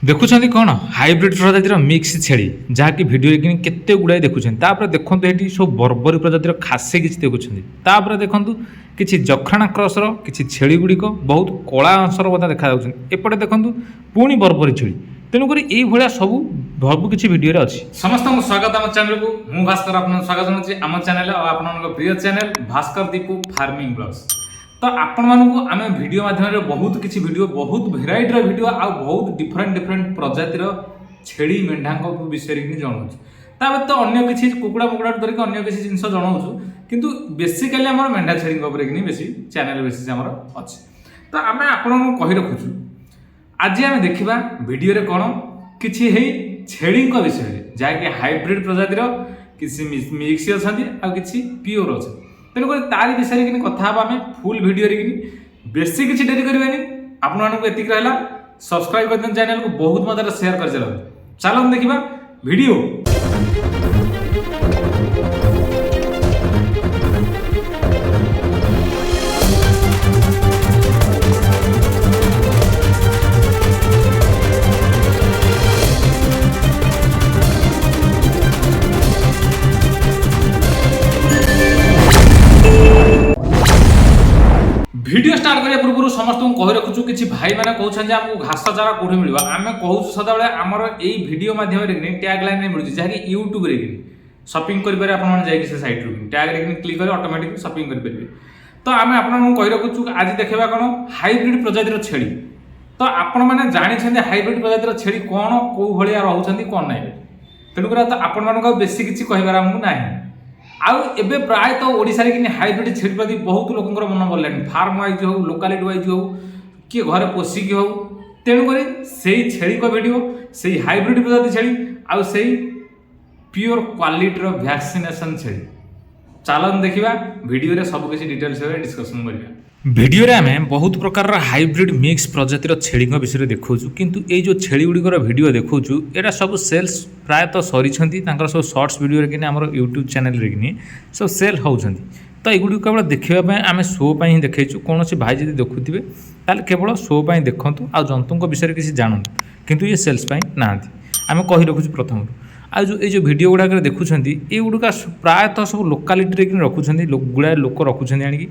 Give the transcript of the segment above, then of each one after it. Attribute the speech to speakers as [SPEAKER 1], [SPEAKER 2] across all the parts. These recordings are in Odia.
[SPEAKER 1] ଦେଖୁଛନ୍ତି କ'ଣ ହାଇବ୍ରିଡ୍ ପ୍ରଜାତିର ମିକ୍ସ ଛେଳି ଯାହାକି ଭିଡ଼ିଓରେ କିଣି କେତେ ଗୁଡ଼ାଏ ଦେଖୁଛନ୍ତି। ତାପରେ ଦେଖନ୍ତୁ ଏଠି ସବୁ ବର୍ବରୀ ପ୍ରଜାତିର ଖାସି କିଛି ଦେଖୁଛନ୍ତି। ତାପରେ ଦେଖନ୍ତୁ କିଛି ଯକ୍ରାଣା କ୍ରସର କିଛି ଛେଳି ଗୁଡ଼ିକ ବହୁତ କଳା ଅଂଶର ମଧ୍ୟ ଦେଖାଯାଉଛନ୍ତି। ଏପଟେ ଦେଖନ୍ତୁ ପୁଣି ବର୍ବରୀ ଛେଳି। ତେଣୁକରି ଏଇଭଳିଆ ସବୁ କିଛି ଭିଡ଼ିଓରେ ଅଛି। ସମସ୍ତଙ୍କୁ ସ୍ୱାଗତ ଆମ ଚ୍ୟାନେଲକୁ। ମୁଁ ଭାସ୍କର ଆପଣଙ୍କୁ ସ୍ୱାଗତ ଜଣାଉଛି ଆମ ଚ୍ୟାନେଲ ଆଉ ଆପଣଙ୍କ ପ୍ରିୟ channel Bhaskar Deepu farming blogs. तो आपण मानू आम वीडियो माध्यम बहुत किसी वीडियो बहुत भेराइटर वीडियो आ बहुत डिफरेंट प्रजातिर छेड़ी मेढा विषय जनाऊँ ताबे तो अन्य किसी कुकुड़ा मुकुड़ा धरिक अन्य किसी जिन जनाऊँ किंतु बेसिकाली आम मेढा छेड़ी बेसी चैनल बेसिस आमर अच्छे। तो आम आपन कही रखुचु आज आम देखा वीडियो रे कौन किसी छेड़ी विषय जहाँकि हाइब्रिड प्रजातिर किसी मिक्स अच्छा आ कि प्योर अच्छा। तेणुक तारी विषय कि कथा आम फुल वीडियो बेसी किसी डेरी करें आपको एतिक रहा सब्सक्राइब कर दिन चैनल को बहुत मात्रा शेयर कर चलो देखा वीडियो। वीडियो स्टार्ट करने पूर्व समस्त कही रखुचु कि भाई मैंने कहते आमको घास चारा कौटी मिल आम कहूँ सदाबे आमर यही वीडियो माध्यम टैग लाइन मिलूँ जहाँकि यूट्यूब रे शॉपिंग करेंगे आपड़ी से सैट टैग क्लिक कर ऑटोमेटिक शॉपिंग करेंगे। तो आम आपको कही रखुचु आज देखा कौन हाइब्रिड प्रजातिर छेड़ी। तो आपण मैंने जानते हाइब्रिड प्रजातिर छेड़ी कौन कौ भाया रोच कौन ना तेणुक आपण मानक बेसी किसी कहबार आमको ना आउ एबे प्राय तो ओडिशा रे कि हाइब्रिड छेड़ी प्रति बहुत लोकंर मन बोलानी फार्म वाइज हो लोकालिटी वाइज हो किए घरे पोषिक हो तेणुक से छेड़ी को वीडियो से हाइब्रिड प्रजाति छेड़ी आउ से प्योर क्वालिटीर वैक्सीनेशन छेड़ी चलन देखा वीडियो रे सब किसी डिटेल्स डिस्कसन करबा। वीडियो रे आमे बहुत प्रकार हाइब्रिड मिक्स प्रजातिर छेड़ी विषय देखा किंतु ये जो छेड़ी गुड़िकर वीडियो देखा एटा सब सेल्स प्रायतः सरी सब शॉर्ट्स वीडियो कि आम यूट्यूब चैनल कि सब सेल होती। तो युड़ी केवल देखापी आम शो ही देखु कौन भाई जब देखुवे ताल केवल शो देखूँ आ जंतु विषय किसी जानतु किंतु ये सेल्स ना आम कही रखुच प्रथम जो वीडियो गुड़ाक देखुं ये गुड़िका प्रायतः सब लोकालिटी रखुच्च गुड़ाए लोक रखुच्च आणिकी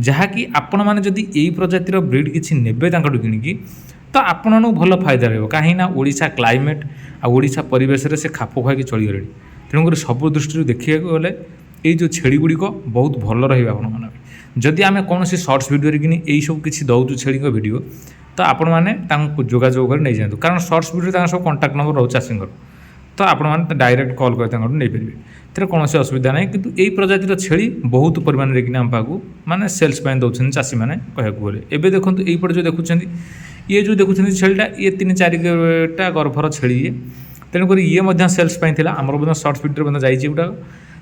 [SPEAKER 1] जहाँकि आपण मैंने जदि यही प्रजातिर ब्रिड किसी नेबे कि तो आपण भल फायदा रहा कहीं ओडिशा क्लाइमेट आ ओडिशा परिवेश से खाप खाई चलगले तेणुक सब दृष्टि देखा गले ये छेड़ी गुड़िक बहुत भल रहा जदि आम कौन शॉर्ट्स वीडियो कि यही सब किसी दौचु छेड़ी वीडियो तो आपण मैंने जोगाजोग कर नहीं जातु कारण शॉर्ट्स वीडियो सब कंटाक्ट नंबर रोच चाषी तो आपण मैंने डायरेक्ट कॉल कर नहीं पारे तेरे कौन असुविधा ना किंतु यही प्रजातिर छेड़ी बहुत परिमाण में आम पाक माने सेल्स दौरान चाषी मैंने कहूँ गले एवं देखो यहीपटे जो देखुं ये जो देखुं छेड़ा ये 3-4टा गर्भर छेड़ी ये तेणुक ये सेल्स आमर शॉर्ट्स वीडियो जाइए गुटा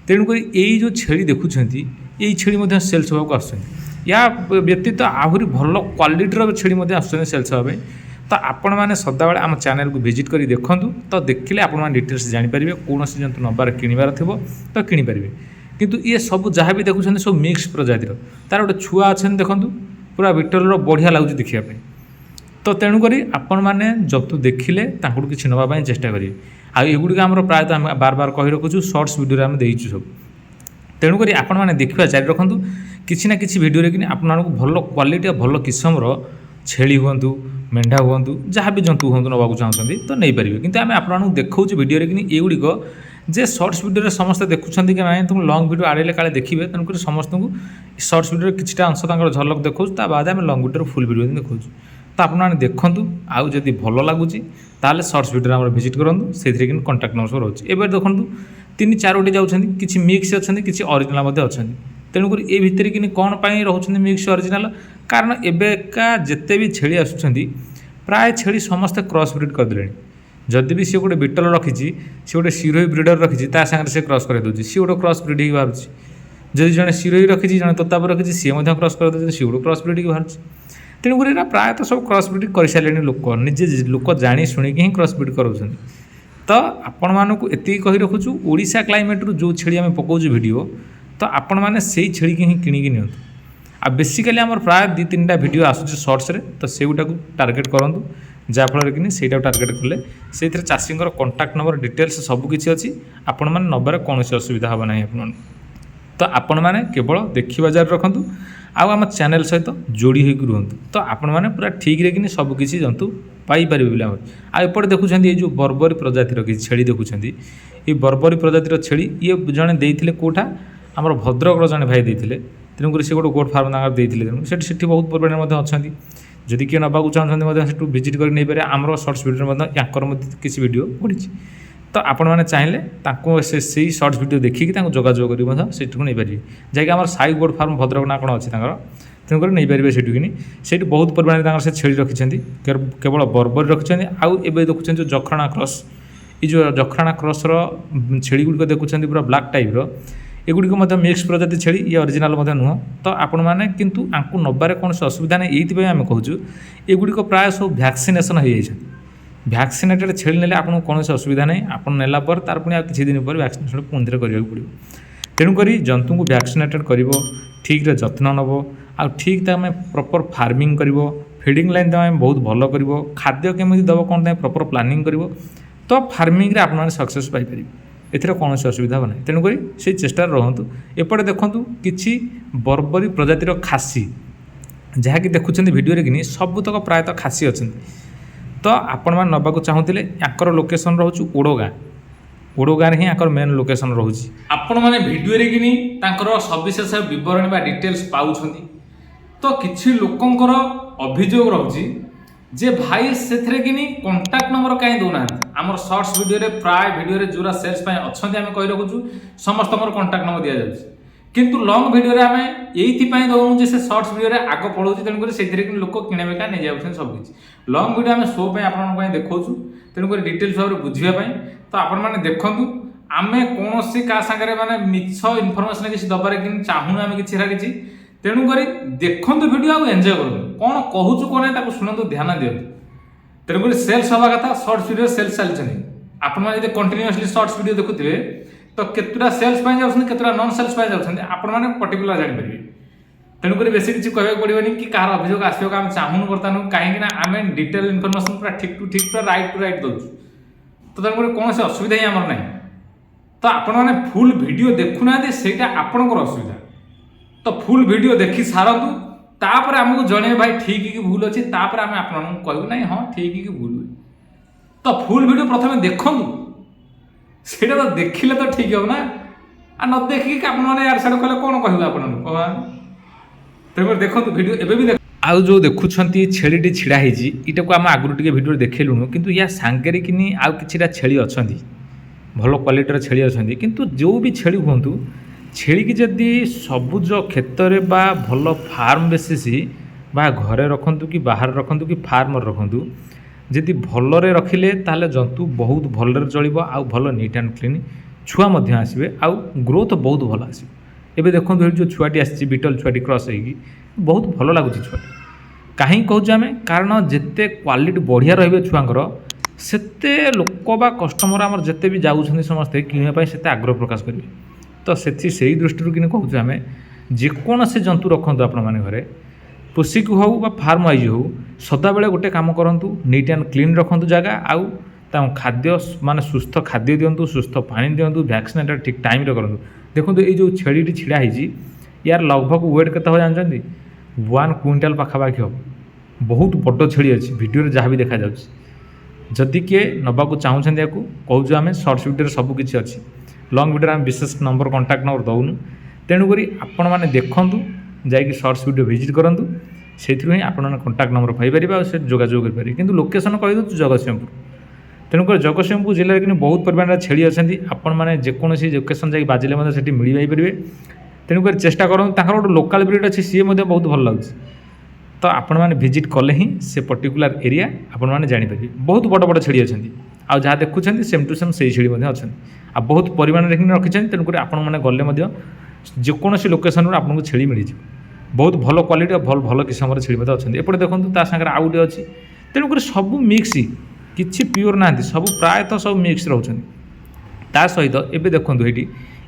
[SPEAKER 1] तेणुक यही जो छेड़ी देखुं यही छेड़ी सेल्स होगा या व्यतीत आहरी भल क्वालिटीर छेड़ी आस सेल्स हाँपाई। तो आपण मैंने सदाबे आम चैनल को विजिट कर देखूँ तो देखिले आपण डिटेल्स जानीपारे कौन जंतु नबार किणवार थी तो किनीपारे किंतु ये सब जहाँ भी देखुं सब मिक्स प्रजातिर तार गोटे छुआ अच्छे देखूँ पूरा विटलर बढ़िया लगुच देखापी। तो तेणुक आपण मैंने जतु देखिले किसी नवाई चेष्टा करेंगे आगुड़ी आम प्रायतः बार बार कही रखुचु शॉर्ट्स वीडियो आम देचु सब तेणुक आपण मैंने देखा जारी रखु किसी ना किसी वीडियो कि आपको भल क्वालिटी भल किस्मर छेड़ी हूँ मेढा हूँ जहाँ भी जंतु हूँ नाक चाहते तो नहीं पारे किंतु आम आपको देखा वीडियो कि युड़िक जे शॉर्ट्स वीडियो समस्त देखुं कि ना तुम लंग वीडियो आड़े काले देखिए तेणुक समस्त को शॉर्ट्स वीडियो किछटा अंश झलक देखा बाद आम लंग वीडियो फुल वीडियो देखा तो आपने देखूँ आउ जदि भल लगुच ताल शॉर्ट्स वीडियो आम विजिट करूँ से कंटाक्ट नंबर रोचे एवं देखूँ 3-4 जाऊँच किसी मिक्स अच्छा किसी ओरिजिनल अच्छा तेणुक ये भितर कि कौन रोच मिक्स ओरिजिनल कारण एबेका जिते भी छेड़ी आसुँच प्राय छेड़ी समस्ते क्रॉस ब्रीड करदे जदि भी सी गोटे बिटल रखी सी गोटे सिरोही ब्रिडर रखी से क्रॉस कर दूसरी सी गोटे क्रॉस ब्रीड ही बाहर जदि जड़े सिरोही रखी जड़े तोतापुर रखी सी क्रॉस कर दूसरी सी गोटे क्रॉस ब्रीड ही बाहर तेणुक प्रायतः सब क्रॉस ब्रीड कर सारे लोक निजे लोक जाणी शुणिकी ही क्रॉस ब्रीड कराऊँ। तो आपण मानक एति कही रखुचु ओडिशा क्लाइमेट जो छेड़ी आम पकाउछु वीडियो तो आपण मैंने से छेड़ी ही किणिकी नियंतु आ बेसिकली आमर प्राय 2-3टा वीडियो आसूँ शॉर्ट्स रे तो से गुटा को टार्गेट करूँ ଯାହାଫଳରେ କି ସେଇଟା ଟାର୍ଗେଟ୍ କଲେ ସେଇଥିରେ ଚାଷୀଙ୍କର କଣ୍ଟାକ୍ଟ ନମ୍ବର ଡିଟେଲ୍ସ ସବୁକିଛି ଅଛି। ଆପଣମାନେ ନେବାରେ କୌଣସି ଅସୁବିଧା ହେବ ନାହିଁ ଆପଣମାନଙ୍କୁ। ତ ଆପଣମାନେ କେବଳ ଦେଖିବା ଜାରି ରଖନ୍ତୁ ଆଉ ଆମ ଚ୍ୟାନେଲ୍ ସହିତ ଯୋଡ଼ି ହୋଇକି ରୁହନ୍ତୁ। ତ ଆପଣମାନେ ପୁରା ଠିକ୍ରେ କିନି ସବୁକିଛି ଜନ୍ତୁ ପାଇପାରିବେ ବୋଲି ଆମର। ଆଉ ଏପଟେ ଦେଖୁଛନ୍ତି ଏଇ ଯେଉଁ ବର୍ବରୀ ପ୍ରଜାତିର କିଛି ଛେଳି ଦେଖୁଛନ୍ତି, ଏଇ ବର୍ବରୀ ପ୍ରଜାତିର ଛେଳି ଇଏ ଜଣେ ଦେଇଥିଲେ କେଉଁଟା ଆମର ଭଦ୍ରକର ଜଣେ ଭାଇ ଦେଇଥିଲେ। ତେଣୁକରି ସେ ଗୋଟେ ଗୋଟ୍ ଫାର୍ମ ତାଙ୍କର ଦେଇଥିଲେ, ତେଣୁ ସେଠି ବହୁତ ପରିମାଣରେ ମଧ୍ୟ ଅଛନ୍ତି। ଯଦି କିଏ ନେବାକୁ ଚାହୁଁଛନ୍ତି ମଧ୍ୟ ସେଠୁ ଭିଜିଟ୍ କରି ନେଇପାରିବେ। ଆମର ସର୍ଟସ୍ ଭିଡ଼ିଓରେ ମଧ୍ୟ ୟାଙ୍କର ମଧ୍ୟ କିଛି ଭିଡ଼ିଓ ପଡ଼ିଛି। ତ ଆପଣମାନେ ଚାହିଁଲେ ତାଙ୍କୁ ସେଇ ସର୍ଟସ୍ ଭିଡ଼ିଓ ଦେଖିକି ତାଙ୍କୁ ଯୋଗାଯୋଗ କରି ମଧ୍ୟ ସେଠିକୁ ନେଇପାରିବେ। ଯାଇକି ଆମର ସାଇ ଗୋଟ୍ ଫାର୍ମ ଭଦ୍ରକ ନା କ'ଣ ଅଛି ତାଙ୍କର, ତେଣୁକରି ନେଇପାରିବେ ସେଠିକିନି। ସେଇଠି ବହୁତ ପରିମାଣରେ ତାଙ୍କର ସେ ଛେଳି ରଖିଛନ୍ତି, କେବଳ ବର୍ବରୀ ରଖିଛନ୍ତି। ଆଉ ଏବେ ଦେଖୁଛନ୍ତି ଯେଉଁ ଯକ୍ଷଣା କ୍ରସ୍, ଏଇ ଯେଉଁ ଯକ୍ଷଣା କ୍ରସ୍ର ଛେଳିଗୁଡ଼ିକ ଦେଖୁଛନ୍ତି ପୁରା ବ୍ଲାକ୍ ଟାଇପ୍ର, ଏଗୁଡ଼ିକ ମଧ୍ୟ ମିକ୍ସ ପ୍ରଜାତି ଛେଳି, ଇଏ ଅରିଜିନାଲ୍ ମଧ୍ୟ ନୁହଁ। ତ ଆପଣମାନେ କିନ୍ତୁ ଆଙ୍କୁ ନେବାରେ କୌଣସି ଅସୁବିଧା ନାହିଁ। ଏଇଥିପାଇଁ ଆମେ କହୁଛୁ ଏଗୁଡ଼ିକ ପ୍ରାୟ ସବୁ ଭ୍ୟାକ୍ସିନେସନ୍ ହୋଇଯାଇଛନ୍ତି। ଭ୍ୟାକ୍ସିନେଟେଡ୍ ଛେଳି ନେଲେ ଆପଣଙ୍କୁ କୌଣସି ଅସୁବିଧା ନାହିଁ। ଆପଣ ନେଲା ପରେ ତାର ପୁଣି ଆଉ କିଛି ଦିନ ପରେ ଭ୍ୟାକ୍ସିନେସନ୍ ପୁଣି ଥରେ କରିବାକୁ ପଡ଼ିବ। ତେଣୁକରି ଜନ୍ତୁଙ୍କୁ ଭ୍ୟାକ୍ସିନେଟେଡ୍ କରିବ, ଠିକ୍ରେ ଯତ୍ନ ନେବ, ଆଉ ଠିକ୍ ତମେ ପ୍ରପର୍ ଫାର୍ମିଂ କରିବ, ଫିଡ଼ିଂ ଲାଇନ୍ ତମେ ବହୁତ ଭଲ କରିବ, ଖାଦ୍ୟ କେମିତି ଦେବ କ'ଣ ତମେ ପ୍ରପର୍ ପ୍ଲାନିଂ କରିବ, ତ ଫାର୍ମିଂରେ ଆପଣମାନେ ସକ୍ସେସ୍ ପାଇପାରିବେ। ଏଥିରେ କୌଣସି ଅସୁବିଧା ହେବ ନାହିଁ। ତେଣୁକରି ସେଇ ଚେଷ୍ଟାରେ ରହନ୍ତୁ। ଏପଟେ ଦେଖନ୍ତୁ କିଛି ବର୍ବରୀ ପ୍ରଜାତିର ଖାସି, ଯାହାକି ଦେଖୁଛନ୍ତି ଭିଡ଼ିଓରେ କିନି ସବୁତକ ପ୍ରାୟତଃ ଖାସି ଅଛନ୍ତି। ତ ଆପଣମାନେ ନେବାକୁ ଚାହୁଁଥିଲେ ୟାଙ୍କର ଲୋକେସନ୍ ରହୁଛି ଓଡ଼ଗାଁ। ଓଡ଼ଗାଁରେ ହିଁ ୟାଙ୍କର ମେନ୍ ଲୋକେସନ୍ ରହୁଛି। ଆପଣମାନେ ଭିଡ଼ିଓରେ କିନି ତାଙ୍କର ସବିଶେଷ ବିବରଣୀ ବା ଡିଟେଲ୍ସ ପାଉଛନ୍ତି। ତ କିଛି ଲୋକଙ୍କର ଅଭିଯୋଗ ରହୁଛି ଯେ ଭାଇ ସେଥିରେ କିନି କଣ୍ଟାକ୍ଟ ନମ୍ବର କାହିଁ ଦେଉନାହାନ୍ତି। ଆମର ସର୍ଟସ୍ ଭିଡ଼ିଓରେ ପ୍ରାୟ ଭିଡ଼ିଓରେ ଯେଉଁରା ସେଲ୍ସ ପାଇଁ ଅଛନ୍ତି ଆମେ କହି ରଖୁଛୁ ସମସ୍ତଙ୍କର କଣ୍ଟାକ୍ଟ ନମ୍ବର ଦିଆଯାଉଛି। କିନ୍ତୁ ଲଙ୍ଗ୍ ଭିଡ଼ିଓରେ ଆମେ ଏଇଥିପାଇଁ ଦେଉଛୁ ଯେ ସେ ସର୍ଟସ୍ ଭିଡ଼ିଓରେ ଆଗ ପଳାଉଛି, ତେଣୁକରି ସେଥିରେ କିନ୍ତୁ ଲୋକ କିଣାବିକା ନେଇଯାଉଛନ୍ତି ସବୁକିଛି। ଲଙ୍ଗ୍ ଭିଡ଼ିଓ ଆମେ ଶୋ ପାଇଁ ଆପଣଙ୍କ ପାଇଁ ଦେଖାଉଛୁ, ତେଣୁକରି ଡିଟେଲ୍ସ ଭାବରେ ବୁଝିବା ପାଇଁ। ତ ଆପଣମାନେ ଦେଖନ୍ତୁ, ଆମେ କୌଣସି କାହା ସାଙ୍ଗରେ ମାନେ ମିଛ ଇନଫର୍ମେସନ୍ କିଛି ଦେବାରେ କିନ୍ତୁ ଚାହୁଁନୁ ଆମେ କିଛି ହେଲା କିଛି। ତେଣୁକରି ଦେଖନ୍ତୁ ଭିଡ଼ିଓ ଆଉ ଏନ୍ଜୟ କରନ୍ତୁ, କ'ଣ କହୁଛୁ କ'ଣ ନାହିଁ ତାକୁ ଶୁଣନ୍ତୁ, ଧ୍ୟାନ ଦିଅନ୍ତୁ। ତେଣୁକରି ସେଲ୍ସ ହେବା କଥା ସର୍ଟସ୍ ଭିଡ଼ିଓ ସେଲ୍ସ ଚାଲିଛନ୍ତି। ଆପଣମାନେ ଯଦି କଣ୍ଟିନ୍ୟୁଅସଲି ସର୍ଟସ୍ ଭିଡ଼ିଓ ଦେଖୁଥିବେ ତ କେତେଟା ସେଲ୍ସ ପାଇଁ ଯାଉଛନ୍ତି, କେତେଟା ନନ୍ ସେଲ୍ସ ପାଇଁ ଯାଉଛନ୍ତି ଆପଣମାନେ ପର୍ଟିକୁଲାର ଜାଣିପାରିବେ। ତେଣୁକରି ବେଶୀ କିଛି କହିବାକୁ ପଡ଼ିବନି କି କାହାର ଅଭିଯୋଗ ଆସିବାକୁ ଆମେ ଚାହୁଁନୁ ବର୍ତ୍ତମାନ, କାହିଁକିନା ଆମେ ଡିଟେଲ୍ ଇନଫର୍ମେସନ୍ ପୁରା ଠିକ୍ ଟୁ ଠିକ୍ ପୁରା ରାଇଟ୍ ଟୁ ରାଇଟ୍ ଦେଉଛୁ। ତ ତେଣୁକରି କୌଣସି ଅସୁବିଧା ହିଁ ଆମର ନାହିଁ। ତ ଆପଣମାନେ ଫୁଲ୍ ଭିଡ଼ିଓ ଦେଖୁନାହାନ୍ତି, ସେଇଟା ଆପଣଙ୍କର ଅସୁବିଧା। ତ ଫୁଲ୍ ଭିଡ଼ିଓ ଦେଖି ସାରନ୍ତୁ, ତାପରେ ଆମକୁ ଜଣେଇବେ ଭାଇ ଠିକ୍ କି ଭୁଲ ଅଛି, ତାପରେ ଆମେ ଆପଣମାନଙ୍କୁ କହିବୁ ନାହିଁ ହଁ ଠିକ୍ କି ଭୁଲ। ତ ଫୁଲ୍ ଭିଡ଼ିଓ ପ୍ରଥମେ ଦେଖନ୍ତୁ, ସେଇଟା ତ ଦେଖିଲେ ତ ଠିକ୍ ହେବ ନା। ଆଉ ନ ଦେଖିକି ଆପଣମାନେ ଇଆଡ଼େ ସିଆଡ଼େ କହିଲେ କ'ଣ କହିବେ ଆପଣଙ୍କୁ। ତେଣୁକରି ଦେଖନ୍ତୁ ଭିଡ଼ିଓ ଏବେ ବି ଆଉ ଯେଉଁ ଦେଖୁଛନ୍ତି ଛେଳିଟି ଛିଡ଼ା ହେଇଛି, ଏଇଟାକୁ ଆମେ ଆଗରୁ ଟିକେ ଭିଡ଼ିଓରେ ଦେଖେଇଲୁଣୁ, କିନ୍ତୁ ୟା ସାଙ୍ଗରେ କିନି ଆଉ କିଛିଟା ଛେଳି ଅଛନ୍ତି, ଭଲ କ୍ୱାଲିଟିର ଛେଳି ଅଛନ୍ତି। କିନ୍ତୁ ଯେଉଁ ବି ଛେଳି ହୁଅନ୍ତୁ, ଛେଳିକି ଯଦି ସବୁଜ କ୍ଷେତରେ ବା ଭଲ ଫାର୍ମ ବେସିସ୍ ବା ଘରେ ରଖନ୍ତୁ କି ବାହାରେ ରଖନ୍ତୁ କି ଫାର୍ମରେ ରଖନ୍ତୁ, ଯଦି ଭଲରେ ରଖିଲେ ତାହେଲେ ଜନ୍ତୁ ବହୁତ ଭଲରେ ଚଳିବ, ଆଉ ଭଲ ନିଟ୍ ଆଣ୍ଡ କ୍ଲିନ୍ ଛୁଆ ମଧ୍ୟ ଆସିବେ, ଆଉ ଗ୍ରୋଥ୍ ବହୁତ ଭଲ ଆସିବ। ଏବେ ଦେଖନ୍ତୁ ଏଠି ଯେଉଁ ଛୁଆଟି ଆସିଛି ବିଟଲ୍ ଛୁଆଟି କ୍ରସ୍ ହେଇକି, ବହୁତ ଭଲ ଲାଗୁଛି ଛୁଆଟି। କାହିଁକି କହୁଛୁ ଆମେ, କାରଣ ଯେତେ କ୍ୱାଲିଟି ବଢ଼ିଆ ରହିବେ ଛୁଆଙ୍କର, ସେତେ ଲୋକ ବା କଷ୍ଟମର ଆମର ଯେତେ ବି ଯାଉଛନ୍ତି ସମସ୍ତେ କିଣିବା ପାଇଁ ସେତେ ଆଗ୍ରହ ପ୍ରକାଶ କରିବେ। ତ ସେଇ ଦୃଷ୍ଟିରୁ କିନି କହୁଛୁ ଆମେ, ଯେକୌଣସି ଜନ୍ତୁ ରଖନ୍ତୁ ଆପଣମାନେ ଘରେ, ପୋଷିକୁ ହେଉ ବା ଫାର୍ମ ୱାଇଜ୍ ହେଉ, ସଦାବେଳେ ଗୋଟେ କାମ କରନ୍ତୁ, ନିଟ୍ ଆଣ୍ଡ କ୍ଲିନ୍ ରଖନ୍ତୁ ଜାଗା, ଆଉ ତାଙ୍କୁ ଖାଦ୍ୟ ମାନେ ସୁସ୍ଥ ଖାଦ୍ୟ ଦିଅନ୍ତୁ, ସୁସ୍ଥ ପାଣି ଦିଅନ୍ତୁ, ଭ୍ୟାକ୍ସିନେଟ୍ ଠିକ୍ ଟାଇମ୍ରେ କରନ୍ତୁ। ଦେଖନ୍ତୁ ଏଇ ଯେଉଁ ଛେଳିଟି ଛିଡ଼ା ହେଇଛି, ୟାର ଲଗଭଗ ୱେଟ୍ କେତେ ହେବ ଜାଣିଛନ୍ତି? 1 କୁଇଣ୍ଟାଲ୍ ପାଖାପାଖି ହେବ। ବହୁତ ବଡ଼ ଛେଳି ଅଛି, ଭିଡ଼ିଓରେ ଯାହା ବି ଦେଖାଯାଉଛି। ଯଦି କିଏ ନେବାକୁ ଚାହୁଁଛନ୍ତି ୟାକୁ, କହୁଛୁ ଆମେ ସର୍ଟସ୍ ଭିଡ଼ିଓରେ ସବୁ କିଛି ଅଛି। ଲଙ୍ଗ୍ ଭିଡ଼ିଓରେ ଆମେ ବିଶେଷ ନମ୍ବର କଣ୍ଟାକ୍ଟ ନମ୍ବର ଦେଉନୁ। ତେଣୁକରି ଆପଣମାନେ ଦେଖନ୍ତୁ, ଯାଇକି ସର୍ଟସ୍ ଭିଡ଼ିଓ ଭିଜିଟ୍ କରନ୍ତୁ, ସେଇଥିରୁ ହିଁ ଆପଣମାନେ କଣ୍ଟାକ୍ଟ ନମ୍ବର ପାଇପାରିବେ, ଆଉ ସେ ଯୋଗାଯୋଗ କରିପାରିବେ। କିନ୍ତୁ ଲୋକେସନ୍ କହିଦେଉଛୁ ଜଗତସିଂହପୁର। ତେଣୁକରି ଜଗତସିଂହପୁର ଜିଲ୍ଲାରେ କିନ୍ତୁ ବହୁତ ପରିମାଣରେ ଛେଳି ଅଛନ୍ତି। ଆପଣମାନେ ଯେକୌଣସି ଲୋକେସନ୍ ଯାଇକି ବାଜିଲେ ମଧ୍ୟ ସେଠି ମିଳିଯାଇପାରିବେ। ତେଣୁକରି ଚେଷ୍ଟା କରନ୍ତୁ, ତାଙ୍କର ଗୋଟେ ଲୋକାଲ୍ ବ୍ରିଡ୍ ଅଛି, ସିଏ ମଧ୍ୟ ବହୁତ ଭଲ ଲାଗୁଛି। ତ ଆପଣମାନେ ଭିଜିଟ୍ କଲେ ହିଁ ସେ ପର୍ଟିକୁଲାର ଏରିଆ ଆପଣମାନେ ଜାଣିପାରିବେ। ବହୁତ ବଡ଼ ବଡ଼ ଛେଳି ଅଛନ୍ତି, ଆଉ ଯାହା ଦେଖୁଛନ୍ତି ସେମ୍ ଟୁ ସେମ୍ ସେଇ ଛେଳି ମଧ୍ୟ ଅଛନ୍ତି, ଆଉ ବହୁତ ପରିମାଣରେ ହିଁ ରଖିଛନ୍ତି। ତେଣୁକରି ଆପଣମାନେ ଗଲେ ମଧ୍ୟ ଯେକୌଣସି ଲୋକେସନ୍ରୁ ଆପଣଙ୍କୁ ଛେଳି ମିଳିଯିବ। ବହୁତ ଭଲ କ୍ୱାଲିଟି ଆଉ ଭଲ କିସମର ଛେଳି ମଧ୍ୟ ଅଛନ୍ତି। ଏପଟେ ଦେଖନ୍ତୁ ତା ସାଙ୍ଗରେ ଆଉ ଗୋଟେ ଅଛି। ତେଣୁକରି ସବୁ ମିକ୍ସ, କିଛି ପିଓର ନାହାନ୍ତି, ସବୁ ପ୍ରାୟତଃ ସବୁ ମିକ୍ସ ରହୁଛନ୍ତି। ତା ସହିତ ଏବେ ଦେଖନ୍ତୁ ଏଇଠି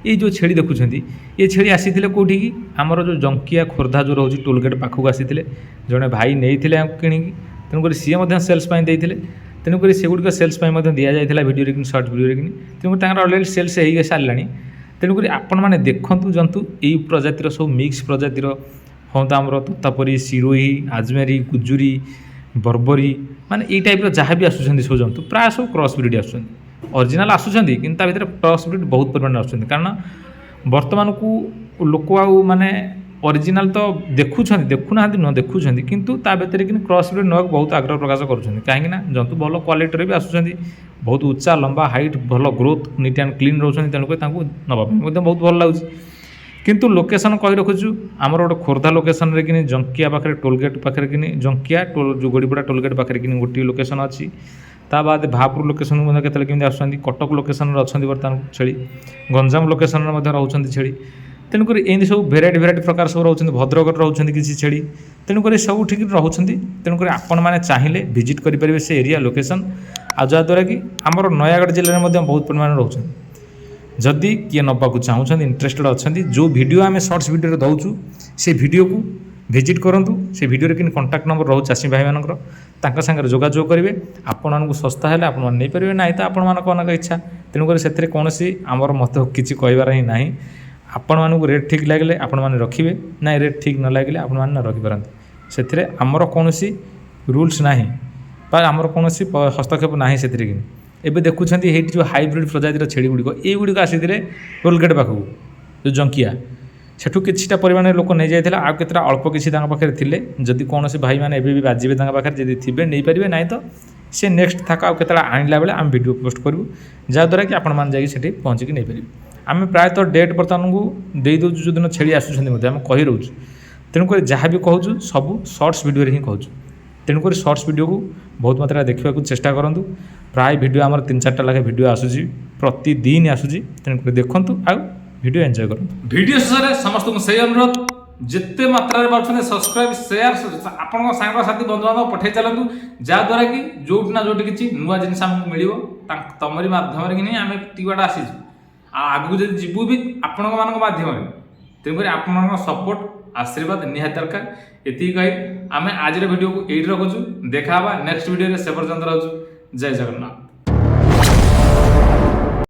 [SPEAKER 1] ଏଇ ଯେଉଁ ଛେଳି ଦେଖୁଛନ୍ତି, ଏ ଛେଳି ଆସିଥିଲେ କେଉଁଠିକି, ଆମର ଯେଉଁ ଜଙ୍କିଆ ଖୋର୍ଦ୍ଧା ଯେଉଁ ରହୁଛି ଟୋଲଗେଟ୍ ପାଖକୁ ଆସିଥିଲେ। ଜଣେ ଭାଇ ନେଇଥିଲେ ଆମକୁ କିଣିକି, ତେଣୁକରି ସିଏ ମଧ୍ୟ ସେଲ୍ସ ପାଇଁ ଦେଇଥିଲେ। ତେଣୁକରି ସେଗୁଡ଼ିକ ସେଲ୍ସ ପାଇଁ ମଧ୍ୟ ଦିଆଯାଇଥିଲା ଭିଡ଼ିଓରେ କିନି ସର୍ଟ ଭିଡ଼ିଓରେ କିନି। ତେଣୁକରି ତାଙ୍କର ଅଲରେଡ଼ି ସେଲ୍ସ ହେଇକି ସାରିଲାଣି। ତେଣୁକରି ଆପଣମାନେ ଦେଖନ୍ତୁ ଜନ୍ତୁ ଏଇ ପ୍ରଜାତିର ସବୁ ମିକ୍ସ ପ୍ରଜାତିର ହୁଅନ୍ତା ଆମର ତୋତାପରି, ସିରୋହି, ଆଜମେରୀ, ଗୁଜୁରୀ, ବର୍ବରୀ, ମାନେ ଏଇ ଟାଇପ୍ର ଯାହା ବି ଆସୁଛନ୍ତି ସବୁ ଜନ୍ତୁ ପ୍ରାୟ ସବୁ କ୍ରସ୍ ବ୍ରିଡ୍ ଆସୁଛନ୍ତି। ଅରିଜିନାଲ୍ ଆସୁଛନ୍ତି କିନ୍ତୁ ତା ଭିତରେ କ୍ରସ୍ ବ୍ରିଡ୍ ବହୁତ ପରିମାଣରେ ଆସୁଛନ୍ତି। କାରଣ ବର୍ତ୍ତମାନକୁ ଲୋକ ଆଉ ମାନେ ଅରିଜିନାଲ୍ ତ ଦେଖୁନାହାନ୍ତି ନୁହଁ, ଦେଖୁଛନ୍ତି କିନ୍ତୁ ତା ଭିତରେ କିନ୍ତୁ କ୍ରସ୍ ବ୍ରିଡ୍ ନେବାକୁ ବହୁତ ଆଗ୍ରହ ପ୍ରକାଶ କରୁଛନ୍ତି। କାହିଁକିନା ଜନ୍ତୁ ଭଲ କ୍ୱାଲିଟିରେ ବି ଆସୁଛନ୍ତି, ବହୁତ ଉଚ୍ଚା ଲମ୍ବା ହାଇଟ୍, ଭଲ ଗ୍ରୋଥ୍, ନିଟ୍ ଆଣ୍ଡ କ୍ଲିନ୍ ରହୁଛନ୍ତି। ତେଣୁକରି ତାଙ୍କୁ ନେବା ପାଇଁ ମଧ୍ୟ ବହୁତ ଭଲ ଲାଗୁଛି। କିନ୍ତୁ ଲୋକେସନ୍ କହି ରଖୁଛୁ ଆମର ଗୋଟେ ଖୋର୍ଦ୍ଧା ଲୋକେସନ୍ରେ କିନି ଜଙ୍କିଆ ପାଖରେ ଟୋଲଗେଟ୍ ପାଖରେ କିନି ଜଙ୍କିଆ ଯେଉଁ ଗଡ଼ିପଡ଼ା ଟୋଲଗେଟ୍ ପାଖରେ କିନି ଗୋଟିଏ ଲୋକେସନ୍ ଅଛି। ତା ବାଦ ଭାପୁର ଲୋକେସନ୍କୁ ମଧ୍ୟ କେତେବେଳେ କେମିତି ଆସୁଛନ୍ତି। କଟକ ଲୋକେସନ୍ରେ ଅଛନ୍ତି ବର୍ତ୍ତମାନ ଛେଳି, ଗଞ୍ଜାମ ଲୋକେସନ୍ରେ ମଧ୍ୟ ରହୁଛନ୍ତି ଛେଳି। ତେଣୁକରି ଏମିତି ସବୁ ଭେରାଇଟି ପ୍ରକାର ସବୁ ରହୁଛନ୍ତି। ଭଦ୍ରକରେ ରହୁଛନ୍ତି କିଛି ଛେଳି। ତେଣୁକରି ସବୁଠିକି ରହୁଛନ୍ତି। ତେଣୁକରି ଆପଣମାନେ ଚାହିଁଲେ ଭିଜିଟ୍ କରିପାରିବେ ସେ ଏରିଆ ଲୋକେସନ୍। ଆଉ ଯାହାଦ୍ୱାରା କି ଆମର ନୟାଗଡ଼ ଜିଲ୍ଲାରେ ମଧ୍ୟ ବହୁତ ପରିମାଣରେ ରହୁଛନ୍ତି। ଯଦି କିଏ ନେବାକୁ ଚାହୁଁଛନ୍ତି, ଇଣ୍ଟରେଷ୍ଟେଡ଼ ଅଛନ୍ତି, ଯେଉଁ ଭିଡ଼ିଓ ଆମେ ସର୍ଟସ୍ ଭିଡ଼ିଓରେ ଦେଉଛୁ ସେ ଭିଡ଼ିଓକୁ ଭିଜିଟ୍ କରନ୍ତୁ। ସେ ଭିଡ଼ିଓରେ କିନ୍ତୁ କଣ୍ଟାକ୍ଟ ନମ୍ବର ରହୁଛି ଚାଷୀ ଭାଇମାନଙ୍କର, ତାଙ୍କ ସାଙ୍ଗରେ ଯୋଗାଯୋଗ କରିବେ। ଆପଣମାନଙ୍କୁ ଶସ୍ତା ହେଲେ ଆପଣମାନେ ନେଇପାରିବେ, ନାହିଁ ତ ଆପଣମାନଙ୍କ ଅନେକ ଇଚ୍ଛା। ତେଣୁକରି ସେଥିରେ କୌଣସି ଆମର ମତ କିଛି କହିବାର ହିଁ ନାହିଁ। ଆପଣମାନଙ୍କୁ ରେଟ୍ ଠିକ୍ ଲାଗିଲେ ଆପଣମାନେ ରଖିବେ, ନାଇଁ ରେଟ୍ ଠିକ୍ ନ ଲାଗିଲେ ଆପଣମାନେ ନ ରଖିପାରନ୍ତି। ସେଥିରେ ଆମର କୌଣସି ରୁଲ୍ସ ନାହିଁ ବା ଆମର କୌଣସି ହସ୍ତକ୍ଷେପ ନାହିଁ ସେଥିରେ। କିନ୍ତୁ ଏବେ ଦେଖୁଛନ୍ତି ଏଇଠି ଯେଉଁ ହାଇବ୍ରିଡ୍ ପ୍ରଜାତିର ଛେଳି ଗୁଡ଼ିକ ଏଇଗୁଡ଼ିକ ଆସିଥିଲେ ଟୋଲଗେଟ୍ ପାଖକୁ, ଯେଉଁ ଜଙ୍କିଆ, ସେଠୁ କିଛିଟା ପରିମାଣରେ ଲୋକ ନେଇଯାଇଥିଲା। ଆଉ କେତେଟା ଅଳ୍ପ କିଛି ତାଙ୍କ ପାଖରେ ଥିଲେ। ଯଦି କୌଣସି ଭାଇମାନେ ଏବେ ବି ବାଜିବେ ତାଙ୍କ ପାଖରେ, ଯଦି ଥିବେ ନେଇପାରିବେ, ନାହିଁ ତ ସେ ନେକ୍ସଟ ଥାକ ଆଉ କେତେବେଳେ ଆଣିଲା ବେଳେ ଆମେ ଭିଡ଼ିଓ ପୋଷ୍ଟ କରିବୁ, ଯାହାଦ୍ୱାରା କି ଆପଣମାନେ ଯାଇକି ସେଠି ପହଞ୍ଚିକି ନେଇପାରିବେ। ଆମେ ପ୍ରାୟତଃ ଡେଟ୍ ବର୍ତ୍ତମାନକୁ ଦେଇଦେଉଛୁ, ଯେଉଁଦିନ ଛେଳି ଆସୁଛନ୍ତି ମଧ୍ୟ ଆମେ କହି ରହୁଛୁ। ତେଣୁକରି ଯାହା ବି କହୁଛୁ ସବୁ ସର୍ଟସ୍ ଭିଡ଼ିଓରେ ହିଁ କହୁଛୁ। ତେଣୁକରି ସର୍ଟସ୍ ଭିଡ଼ିଓକୁ ବହୁତ ମାତ୍ରାରେ ଦେଖିବାକୁ ଚେଷ୍ଟା କରନ୍ତୁ। ପ୍ରାୟ ଭିଡ଼ିଓ ଆମର 3-4ଟା ଲେଖାଏଁ ଭିଡ଼ିଓ ଆସୁଛି, ପ୍ରତିଦିନ ଆସୁଛି। ତେଣୁକରି ଦେଖନ୍ତୁ ଆଉ ଭିଡ଼ିଓ ଏନ୍ଜୟ କରନ୍ତୁ। ଭିଡ଼ିଓ ଶେଷରେ ସମସ୍ତଙ୍କୁ ସେଇ ଅନୁରୋଧ, ଯେତେ ମାତ୍ରାରେ ପାରୁଛନ୍ତି ସବସ୍କ୍ରାଇବ୍, ସେୟାର ଆପଣଙ୍କ ସାଙ୍ଗସାଥି ବନ୍ଧୁବାନ୍ଧବ ପଠାଇ ଚାଲନ୍ତୁ, ଯାହାଦ୍ୱାରା କି ଯେଉଁଠି ନା ଯେଉଁଠି କିଛି ନୂଆ ଜିନିଷ ଆମକୁ ମିଳିବ। ତମରି ମାଧ୍ୟମରେ କି ହିଁ ଆମେ ଟିବାଟା ଆସିଛୁ, ଆଉ ଆଗକୁ ଯଦି ଯିବୁ ବି ଆପଣମାନଙ୍କ ମାଧ୍ୟମରେ। ତେଣୁକରି ଆପଣଙ୍କ ସପୋର୍ଟ, ଆଶୀର୍ବାଦ ନିହାତି ଦରକାର। ଏତିକି କହି ଆମେ ଆଜିର ଭିଡ଼ିଓକୁ ଏଇଠି ରଖୁଛୁ। ଦେଖା ହେବା ନେକ୍ସଟ ଭିଡ଼ିଓରେ। ସେ ପର୍ଯ୍ୟନ୍ତ ରହୁଛୁ। ଜୟ ଜଗନ୍ନାଥ।